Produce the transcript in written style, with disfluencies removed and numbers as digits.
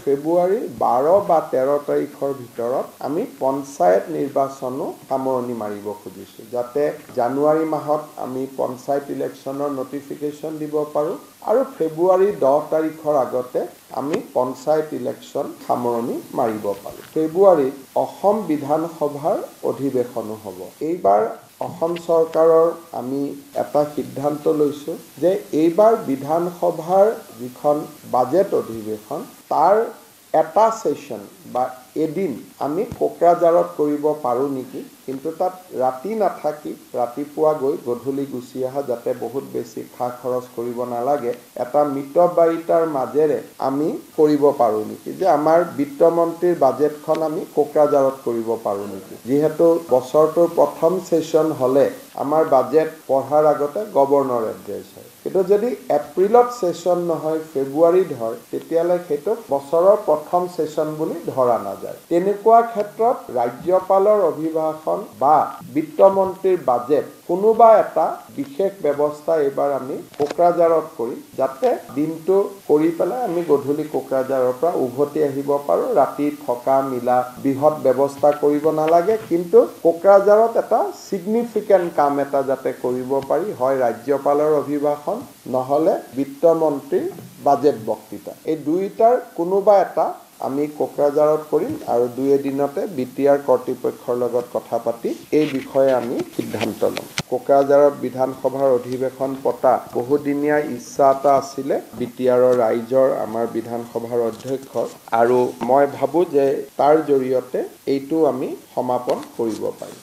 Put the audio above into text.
ফেব্ৰুৱাৰী 12 বা 13 তাৰিখৰ ভিতৰত আমি পঞ্চায়ত নিৰ্বাচনো সামৰণি মাৰিব খুজিছোঁ, যাতে জানুৱাৰী মাহত আমি পঞ্চায়ত ইলেকশ্যনৰ নটিফিকেশ্যন দিব পাৰোঁ আৰু ফেব্ৰুৱাৰী 10 তাৰিখৰ আগতে আমি পঞ্চায়ত ইলেকশ্যন সামৰণি মাৰিব পাৰোঁ। ফেব্ৰুৱাৰীত অসম বিধানসভাৰ অধিৱেশনো হ'ব। এইবাৰ অসম চৰকাৰৰ আমি এটা সিদ্ধান্ত লৈছোঁ যে এইবাৰ বিধানসভাৰ যিখন বাজেট অধিৱেশন তাৰ এটা সেশন বা এদিন আমি কোকৰাঝাৰত কৰিব পাৰোঁ নেকি, কিন্তু তাত ৰাতি নাথাকি ৰাতিপুৱা গৈ গধূলি গুচি অহা, যাতে বহুত বেছি খা খৰচ কৰিব নালাগে, এটা মিতব্যয়িতাৰ মাজেৰে আমি কৰিব পাৰোঁ নেকি, যে আমাৰ বিত্তমন্ত্ৰীৰ বাজেটখন আমি কোকৰাঝাৰত কৰিব পাৰোঁ নেকি। যিহেতু বছৰটোৰ প্ৰথম সেশন হ'লে আমাৰ বাজেট পঢ়াৰ আগতে গভৰ্ণৰ এড্ৰেছ হয়, কিন্তু যদি এপ্ৰিলত সেশন নহয় ফেব্ৰুৱাৰীত হয় তেতিয়াহ'লে সেইটো বছৰৰ প্ৰথম সেশন বুলি ধৰা নাযায়। তেনেকুৱা ক্ষেত্ৰত ৰাজ্যপালৰ অভিভাষণ বা বিত্তমন্ত্ৰীৰ বাজেট কোনোবা এটা বিশেষ ব্যৱস্থা এইবাৰ আমি কোকৰাঝাৰত কৰি, যাতে দিনটো কৰি পেলাই আমি গধূলি কোকৰাঝাৰৰ পৰা উভতি আহিব পাৰোঁ, ৰাতি থকা মিলা বৃহৎ ব্যৱস্থা কৰিব নালাগে, কিন্তু কোকৰাঝাৰত এটা ছিগনিফিকেণ্ট কাম এটা যাতে কৰিব পাৰি, হয় ৰাজ্যপালৰ অভিভাষণ নহ'লে বিত্তমন্ত্ৰীৰ বাজেট বক্তৃতা, এই দুয়োটাৰ কোনোবা এটা আমি কোকৰাঝাৰত কৰিম আৰু 2 এদিনতে BTR কৰ্তৃপক্ষৰ লগত কথা পাতি এই বিষয়ে আমি সিদ্ধান্ত ল'ম। কোকৰাঝাৰত বিধানসভাৰ অধিৱেশন পতা বহুদিনীয়া ইচ্ছা এটা আছিলে BTRৰ ৰাইজৰ, আমাৰ বিধানসভাৰ অধ্যক্ষৰ, আৰু মই ভাবোঁ যে তাৰ জৰিয়তে এইটো আমি সমাপন কৰিব পাৰিম।